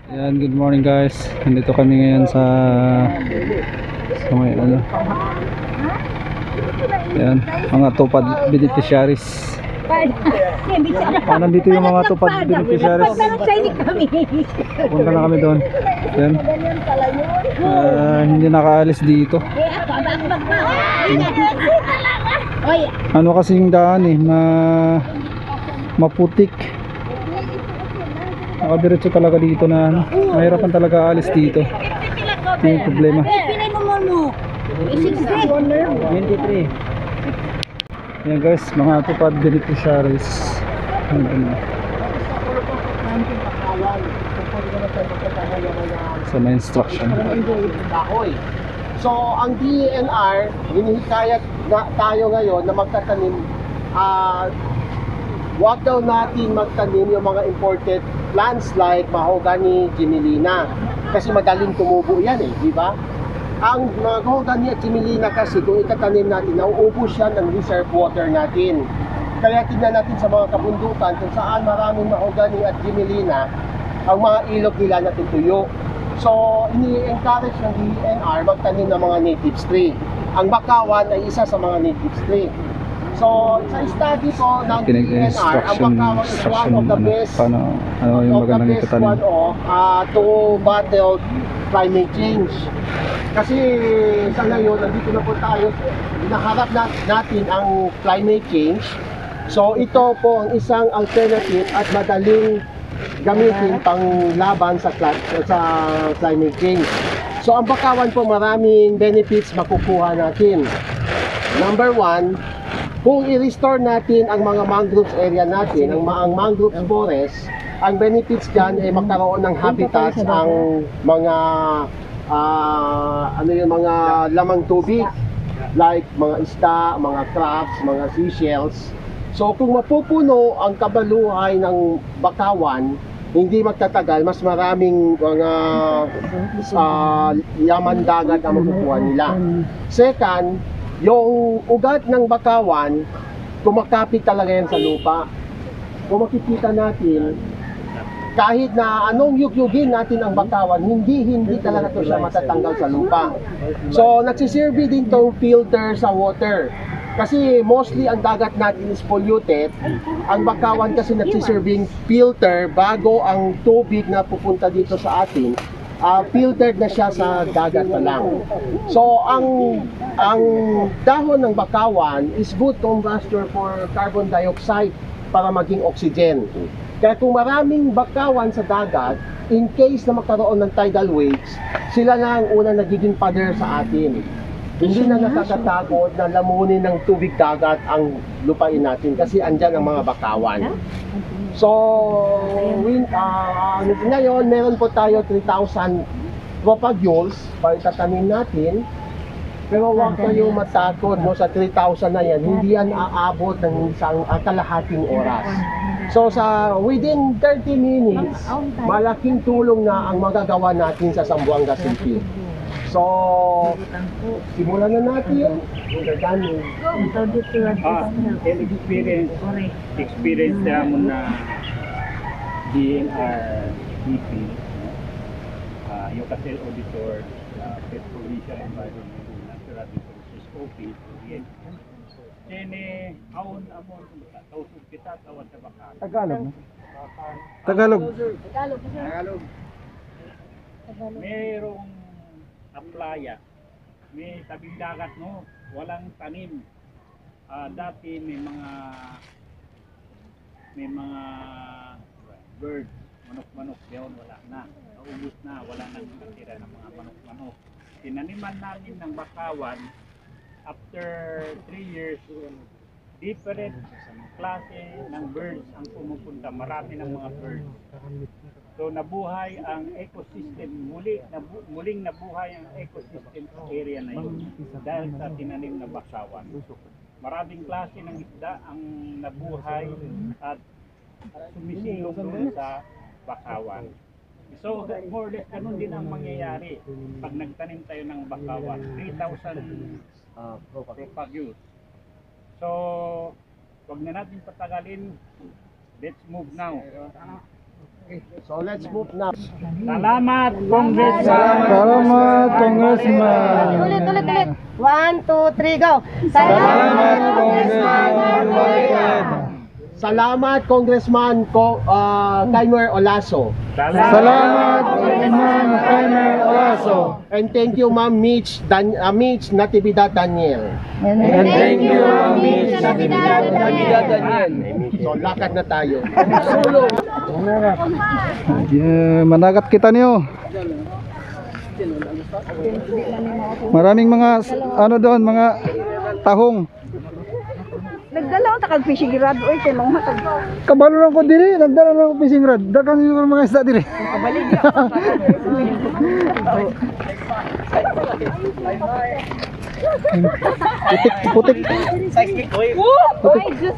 Yan, good morning guys. Nandito kami ngayon sa may ano. Yan, mga tupad beneficiaries. Nandito yung mga tupad beneficiaries. Punta na kami doon. Yan. Hindi nakaalis dito. Ano kasing daan maputik. Nakadiretso talaga dito na ano. Mahirapan talaga alis dito. Ito yung problema. 23. Yan guys, mga tupad beneficiaries. Sa may instruction. So ang DENR, hinihikayat tayo ngayon na magtatanim. Huwag daw natin magtanim yung mga imported plants like mahogany, gimilina. Kasi madaling tumubo yan di ba? Ang mahogany at gimilina kasi kung itatanim natin, nauubos yan ng reserve water natin. Kaya tignan natin sa mga kabundukan kung saan maraming mahogany at gimilina, ang mga ilog nila natutuyo. So, ini-encourage ng DENR magtanim ng mga native tree. Ang bakawan ay isa sa mga native tree. So, sa study ko ng DENR, ang bakawan is one of the best to battle climate change. Kasi sa ngayon, nandito na po tayo, naharap natin ang climate change. So, ito po ang isang alternative at madaling gamitin pang laban sa climate change. So, ang bakawan po maraming benefits makukuha natin. Number one, kung i-restore natin ang mga mangroves area natin, ang mangroves forest, ang benefits dyan ay magkaroon ng habitats ang mga mga lamang tubig like mga isda, mga crabs, mga seashells. So kung mapupuno ang kabaluhay ng bakawan, hindi magtatagal, mas maraming mga yaman dagat ang makukuha nila. Second, yung ugat ng bakawan, kumakapit talaga yan sa lupa. Kung makikita natin, kahit na anong yugyugin natin ang bakawan, hindi talaga to siya matatanggal sa lupa. So, nagsiserve din tong filter sa water. Kasi mostly ang dagat natin is polluted. Ang bakawan kasi nagsiserving filter bago ang tubig na pupunta dito sa atin. Filtered na siya sa dagat pa lang. So, ang dahon ng bakawan is good combustor for carbon dioxide para maging oxygen. Kaya kung maraming bakawan sa dagat, in case na magkaroon ng tidal waves, sila na ang unang nagiging pader sa atin. Hindi na nakakatakot na lamunin ng tubig dagat ang lupain natin kasi andyan ang mga bakawan. So, ngayon meron po tayo 3,000 propagules para itatanim natin. Pero huwag kayong matakot sa 3,000 na yan, hindi yan aabot ng isang kalahating oras. So within 30 minutes, malaking tulong na ang magagawa natin sa Zamboanga City. So, simulan na natin. Experience naman na DNR EP, yung Casel Auditor, Provincial Environment Natural Resources Office, Kene, aon amon tausog kita tawad sa bakal. Tagalog. Tagalog. Merong aplaya. May tabing dagat no, walang tanim. Dati may mga birds, manok-manok yun, wala na. Naubos na, wala nang natira ng mga manok-manok. Tinaniman namin ng bakawan. After 3 years, different klase ng birds ang pumupunta. Marami ng mga birds. So nabuhay ang ecosystem, muling nabuhay ang ecosystem sa area na yun dahil sa tinanim na bakawan. Maraming klase ng isda ang nabuhay at sumisilong doon sa bakawan. So more or less ganun din ang mangyayari pag nagtanim tayo ng bakawan. 3,000 propagules. So wag na natin patagalin. Let's move now. So let's move now. Salamat, Congressman. Salamat, Congressman. Ulit. 1, 2, 3, go. Salamat, Congressman Marcoleta. Salamat, Congressman Kaimer Olaso. Salamat, Congressman Kaimer Olaso. And thank you, Ma'am Mitch Natividad Daniel. And thank you, Mitch Natividad Daniel. So lakad na tayo. Managat kita niyo. Maraming mga ano doon, mga tahong. Nagdala ko takag fishing rod oy kay mga matag. Kabalo lang ko diri, nagdala lang ko fishing rod. Dakan yung mga isda diri. Kabalig. Putik. Oy, just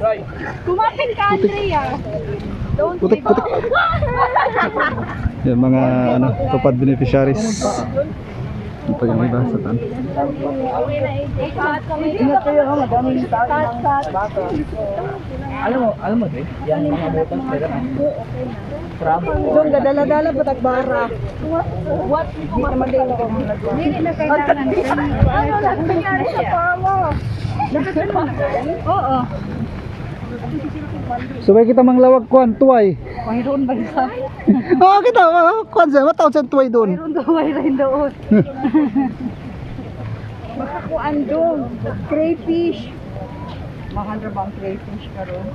kumapit ka Andrea. Don't Putik. Yan mga ano, tupad beneficiaries. Ito yung iba sa tan. Ingat kayo ha, madaming tao. Alam mo, Dre, yan mga botas, meron ang Doon gadala-dala patagbara. What? Di naman din ako. Hindi na kailangan. Ano nangyari sa pamo? Oo. Subay kita manglawag kuan tuway. Mayroon ba isa? Oh, kita kuan sa mataw sa tuway doon. Mayroon daw, mayroon doon. Makakuan doon. Crayfish. Mahal ba ang crayfish karon?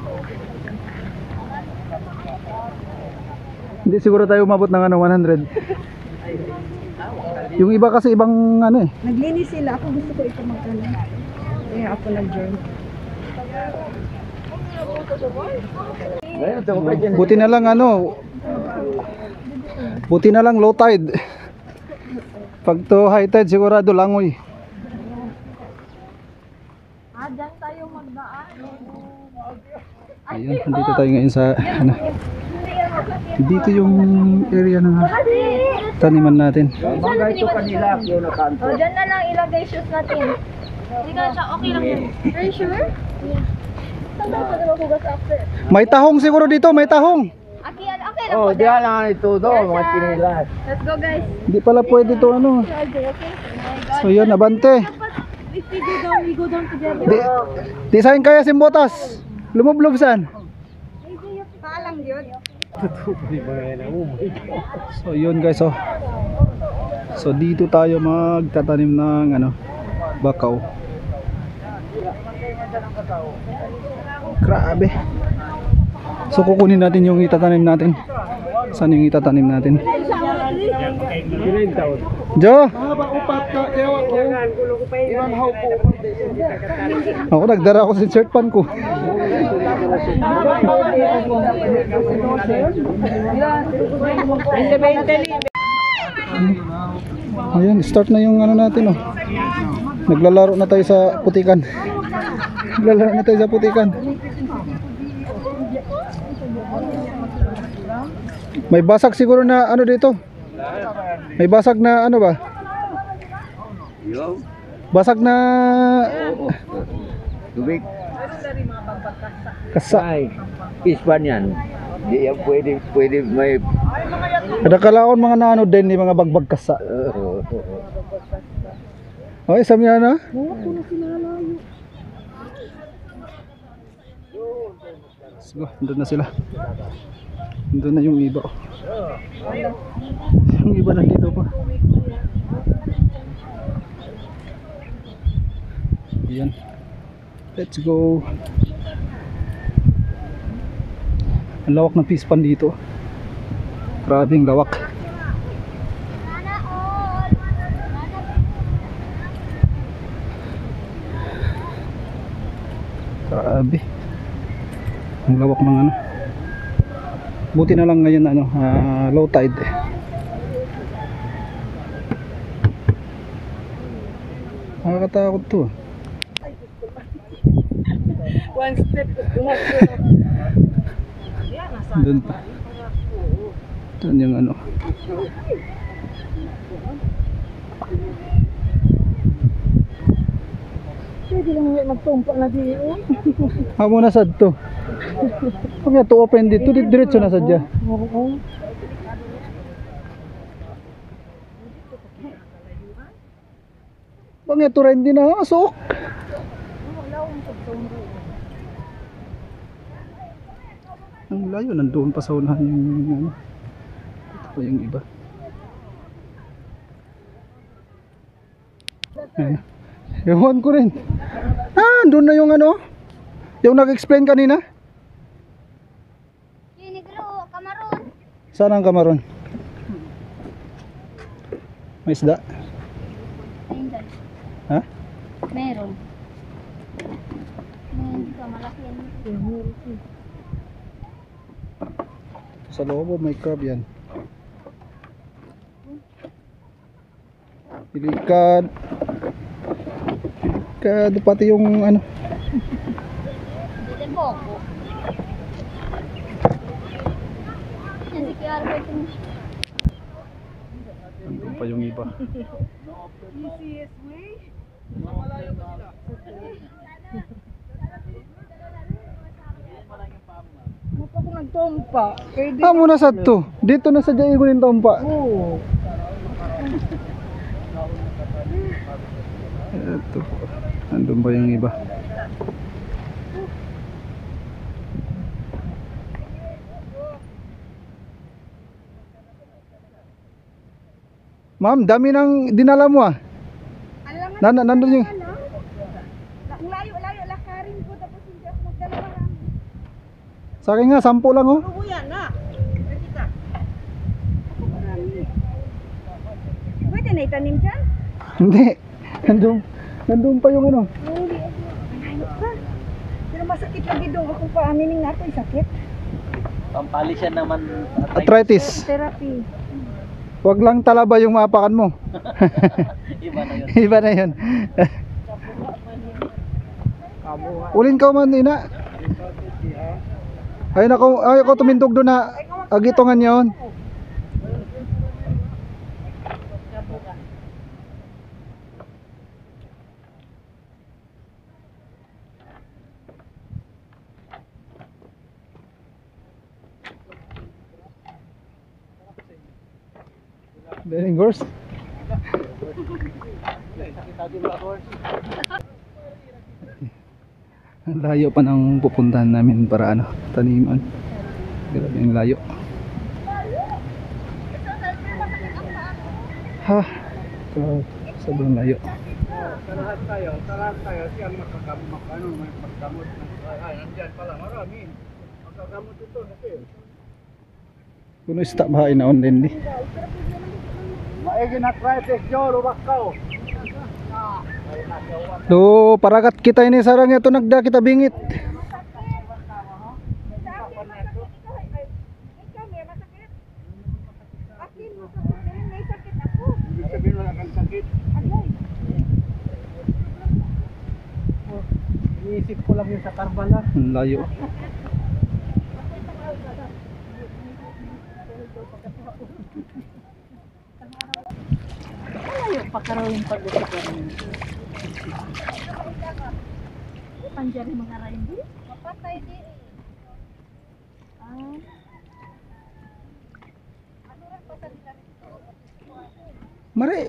Hindi siguro tayo umabot ng ano 100. Yung iba kasi ibang ano eh. Naglinis sila. Ako gusto ko ito magkala. Kaya ako nag-join. Buti na lang ano. Buti na lang low tide. Pag to high tide sigurado langoy. Diyan tayo magdaan. Ayun, dito tayo ngayon sa ano. Dito yung area ng taniman natin. mga ito kanila, yung nakanto. O, dyan na lang ilagay shoes natin. Hindi ka siya, okay lang yun. Are you sure? Saan tayo pwede magugas after? May tahong siguro dito, may tahong. Okay lang Oh, po. diyan lang ito doon, mga kinilas. Let's go guys. Hindi pala pwede to ano. Okay. So yun, abante. If we go down together. Di saan kaya simbotas. Lumublob saan? Paalang yun. So yun guys, oh. So dito tayo magtatanim ng ano, bakaw. Grabe. So kukunin natin yung itatanim natin. Saan yung itatanim natin? Jo! Ako nagdara ako sa shirt pan ko. Ayan, start na yung ano natin, oh. Naglalaro na tayo sa putikan. Naglalaro na tayo sa putikan. May basag siguro na ano dito. May basag na ano ba? Basag na Tubig. kasa. Ay, ispan yan. Di yan pwede may... Ada kalaon mga naano din ni mga bagbag kasa. Okay, sami na. Sige, andun na sila. Andun na yung iba. Yung iba nandito pa. Ayan. Let's go. Ang lawak ng fish pond dito. Grabing lawak. Grabe. Ang lawak ng ano. Buti na lang ngayon ano, low tide. Nakakatakot to. One step. Doon pa. Doon yung ano. Pwede lang magtumpa na diyo. Amo na sad to. Kung ito open dito, diretso na sadya. Oo. Bang ito rin din na asok. Ang layo, nandoon pa sa unahan yung ano. Ito pa yung iba. Ayan. Ewan ko rin. Doon na yung ano, yung nag-explain kanina. Negro, kamaron. Saan ang kamaron? May isda? Ayun dyan. Ha? Meron. Hindi ka malaki yan. Sa loob may crab yan. Delikad. Delikad pati yung ano. Dito boko. Yan si Kiara ba ito? Nandun pa yung iba. Mapa ko nagtumpa. Kaya di. Muna sa to. Dito na sa Jaigon yung tompa. Oo. Ito po. Nandun ba yung iba? Ma'am, dami ng dinala mo ah. Nandun yung... Ang layo-layo lakarin ko tapos hindi ako magdala lang. Sa akin nga, 10 lang oh. Kuya na. Ready ka? Pwede na itanim dyan? Hindi. Nandun pa yung ano. Hindi. Malayo pa. Pero masakit lagi doon ako pa. Aminin nga ako yung sakit. Pampali siya naman. Arthritis. Therapy. Wag lang talaba yung maapakan mo. Iba na yun. Iba na yun. Ulin ka man ina. Ayaw ko tumindog doon na agitongan yun. Bening horse. Ang layo pa ng pupuntahan namin para ano, taniman. Grabe yung layo. Ha, sobrang layo. Tarahan tayo siya magkagamot magkamot ay nandiyan pala marami. Magkagamot ito kasi. Kuno stop bahay na online di. Maigi na arthritis yo lubakaw. Do paragat kita ini sarang ito nagda kita bingit. Ibig sabihin wala kang sakit. Iniisip ko lang yung sa Karbala. Ang layo. Malayo pa karawin pag-usapan. Panjari mga raindi? Mapatay di. Mare.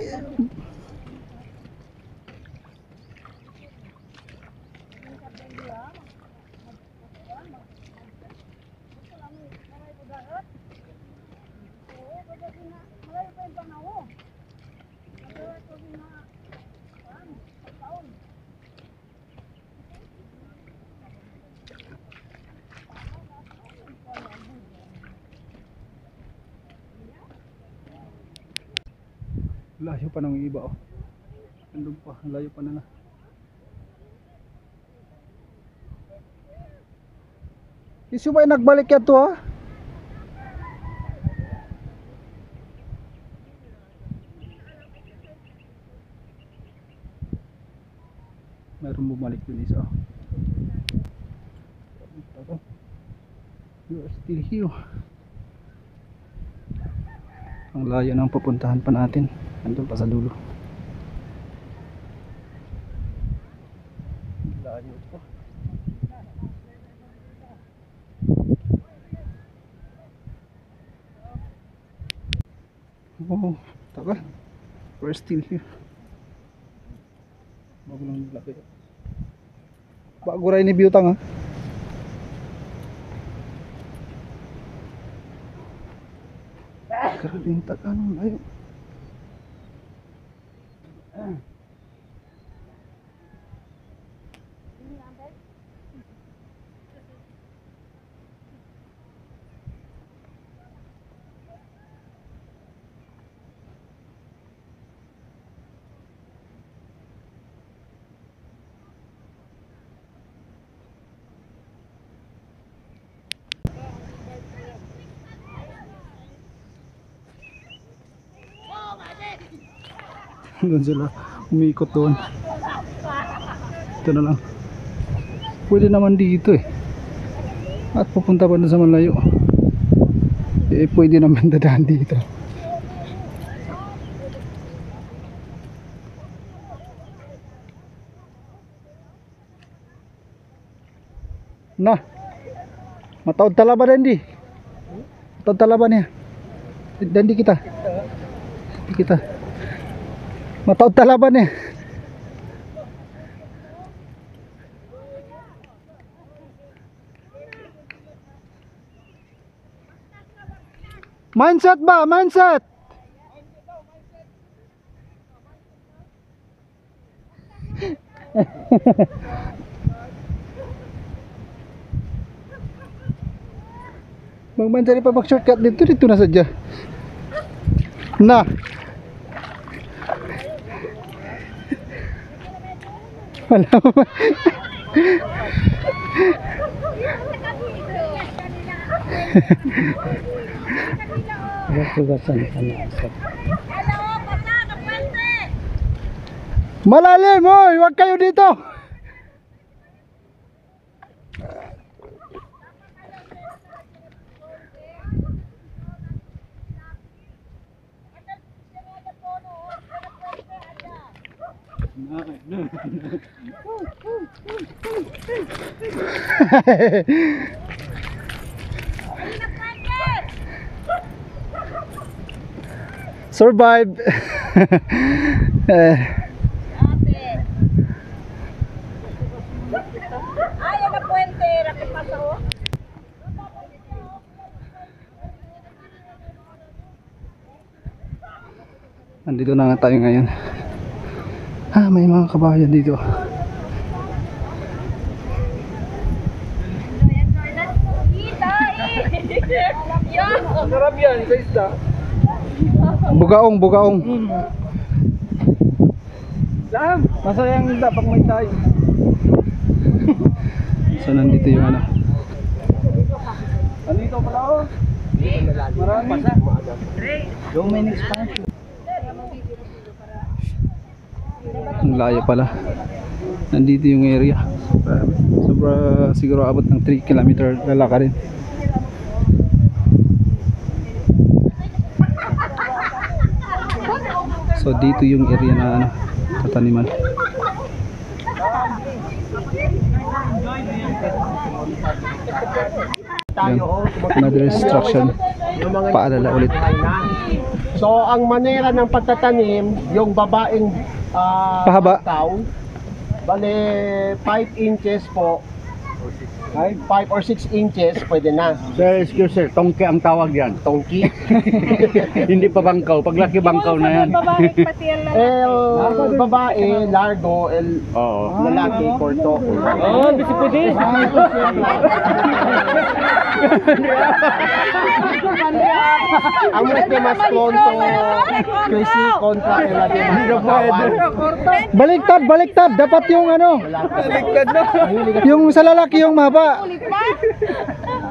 Layo pa ng iba oh. Andun pa, layo pa na. Isu ba nagbalik yan to ha? Meron bumalik dun isa. You are still here. Ang layo ng pupuntahan pa natin. Andun pa sa dulo. Layo pa. Oh, tagal. We're still here. Bago lang laki. Bago rin ni Biyutang ha. Grabe yung tagal. Ayun. Doon sila umikot doon. Ito na lang. Pwede naman dito eh. At pupunta pa na sa malayo. Eh pwede naman dadaan dito. Nah. Mataod talaba din di. Mataod talaba niya. Dan di kita. Di kita. Mataod talaban eh. Mindset ba? Mindset. Bang cari pa mag-shortcut dito na sadya. Nah. Wala pa. Malalim, oy, wag kayo dito. Survive. Ay, na puente, rapi paso. Nandito na nga tayo ngayon. Ah, may mga kabayan dito. Sarap yan sa isda. Bugaong, bugaong. Saan? Masayang isda pag may tayo. So nandito yung ano. Andito pala ako. Marami. Yung may next pa. Ang layo pala. Nandito yung area. Sobra siguro abot ng 3 km lalakarin. So dito yung area na ano, tataniman. Yan. Another instruction. Paalala ulit. So ang manera ng pagtatanim, yung babaeng Pahaba. bakaw, bale 5 inches po. 5 or 6 inches pwede na. Sir, excuse sir, tongke ang tawag yan. Tongki. Hindi pa bangkaw. Paglaki bangkaw na yan. Babae pati yan lang. El babae, largo, el Oo. lalaki, korto. Oh, bisi pwede. Ang mas mas konto, Chrissy kontra el bakawan. Baliktad, baliktad. Dapat yung ano, yung sa lalaki yung mahaba.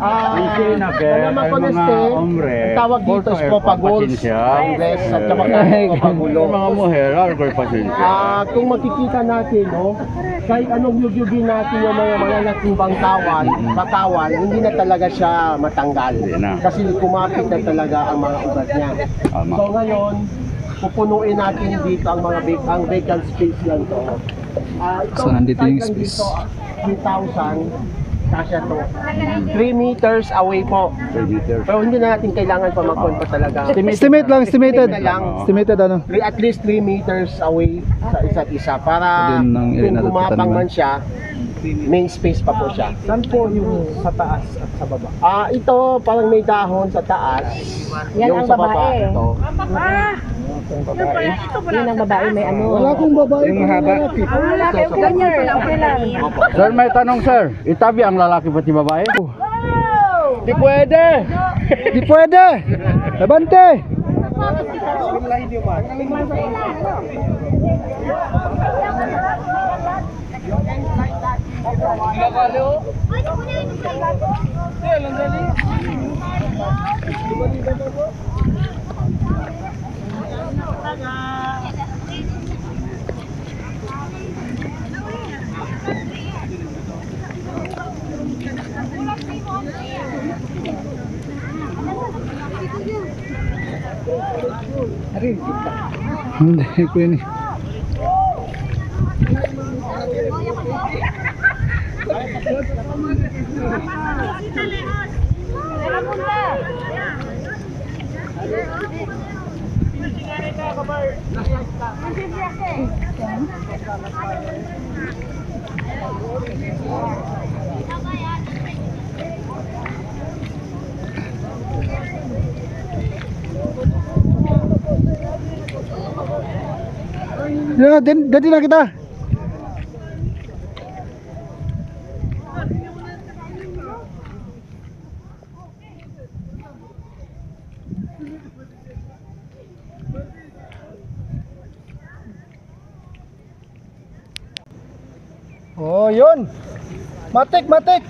Kasi na Kaya mga makoneste, hombre. ang tawag dito is propagols, Ingles, at propagulo. Mga mujer, alcohol pasensya. Kung makikita natin, no, kahit anong yugyugin natin yung mga malalaking bakawan, hindi na talaga siya matanggal. Hindi na. Kasi kumapit na talaga ang mga ugat niya. Tama. So ngayon, pupunuin natin dito ang mga ang vacant space lang to. So, nandito yung start lang space. dito, 3,000. kasya to. 3 meters away po. 3 meters. Pero hindi na natin kailangan pa mag-control talaga. Estimate lang, estimated. Estimate na lang. Estimated ano. At least 3 meters away sa isa't isa para Yun ang area kung na gumapang tataniman. man siya, may space pa po siya. Saan po yung sa taas at sa baba? Ito parang may dahon sa taas. Yan yung ang sa baba, babae. ito. Yan ang babae may ano. Wala akong babae. Yung mahaba. Wala kayo ganyan pala. Okay lang. Sir, may tanong sir. Itabi ang lalaki pati babae? Di pwede! Di pwede. Labante. Hindi ko yun. Ya, dati na kita. Oh, yun. Matik, matik.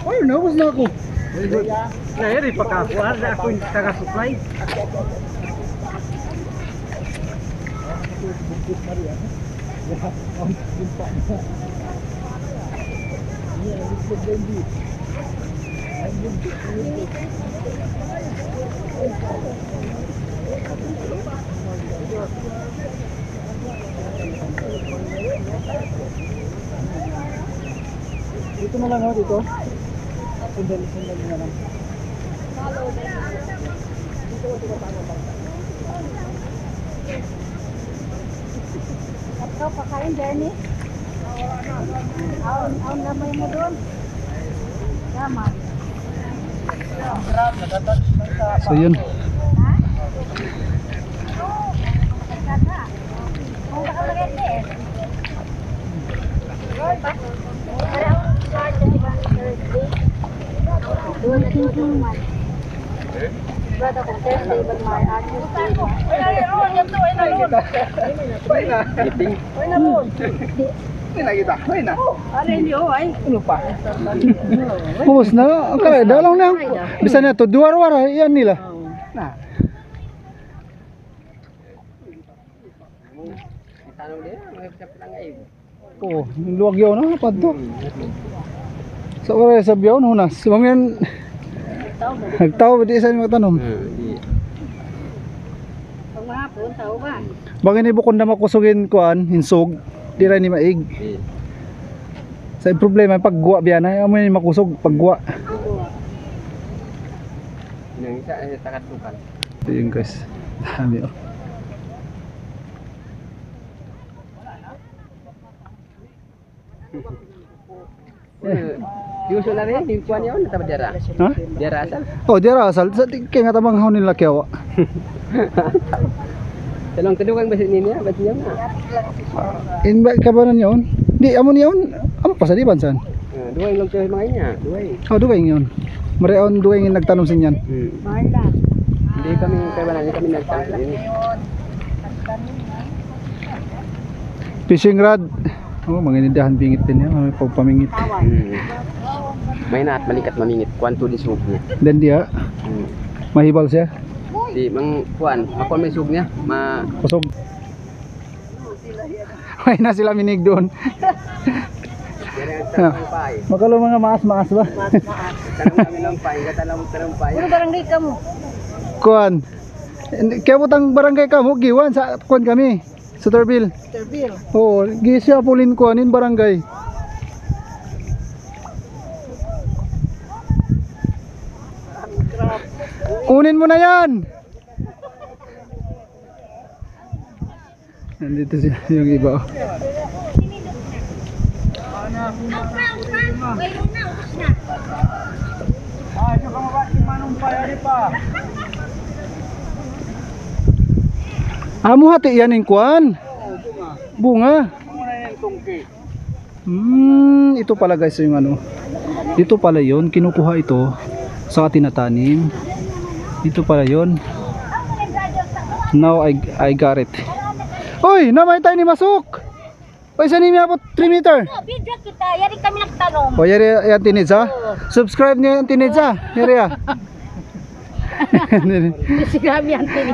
Ay, nawas na ako. Nahiri pa ka ako. Ako yung taga-supply. Dito na lang ako dito. Sandali na lang. Ikaw pakain, Jenny. Aon lamay mo doon. Tama. So yun. Pumus na, kaya dalang na. Bisa na to, duwar-war yan nila. Oh, luwag yaw na padto. Sa oras sa biyaw no na. Sumangyan. Nagtaw di sa mga tanom. Pag mahapon, tao ba? Bangin ibo kun na makusugin kuan, hinsog, di ra ni maig. Sa problema pagguwa biya na, amo ni makusog pagguwa. Yung isa ay takatukan. Ito yun guys. Dami oh. Yuso na rin, yung kuha niya, nataba dira. Ha? Dira asal. Oh, di rasal. Sa kaya nga tamang hawin nila kyawa. Talong tudugang basit niya, basit niya na. Invite ka ba na yun? Di, amo niyon. Amo pa sa di bansan. Duway lang kayo mga niya, duway. Oh, duwing yun. Mareon duwing yung nagtanong sa inyan. Hindi kami kaya wala kami nagtanong din. Fishing rod. Oh, mga nindahan bingit din yan. May pagpamingit. May na at malikat mamingit, kwanto di sug niya. Then dia, mahibal siya. Di mang kuan, ako may sug niya, Pasog. May na sila minig doon. Makalo mga maas-maas ba? Tanong kami lang pa, tanong pa. Ano barangay ka mo? Kuan. Kaya butang barangay ka mo, giwan sa kuan kami. Sa Turbil. Interview. Oo, gisya pulin kuanin barangay. Kunin mo na yan. Nandito siya yung iba. Oh. Amo hati yan yung kuan. Bunga. Ito pala guys yung ano. Dito pala yon, kinukuha ito sa tinatanim. Dito pala yon. Now I got it. Oy, namay tayo ni Masuk. Oy, sa nimi abot 3 meter. Video kita, yari kami nagtanong. O yari yan tinidsa. Subscribe niyo yung tinidsa. Yari ya. Sinabi yan tini.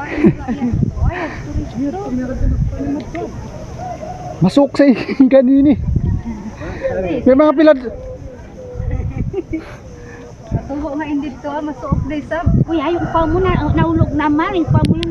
Masuk sa kanini. May mga pilad. Tubo nga hindi to, masuok day sab. Uy, ayong pa mo na naulog naman, yung pa mo yun.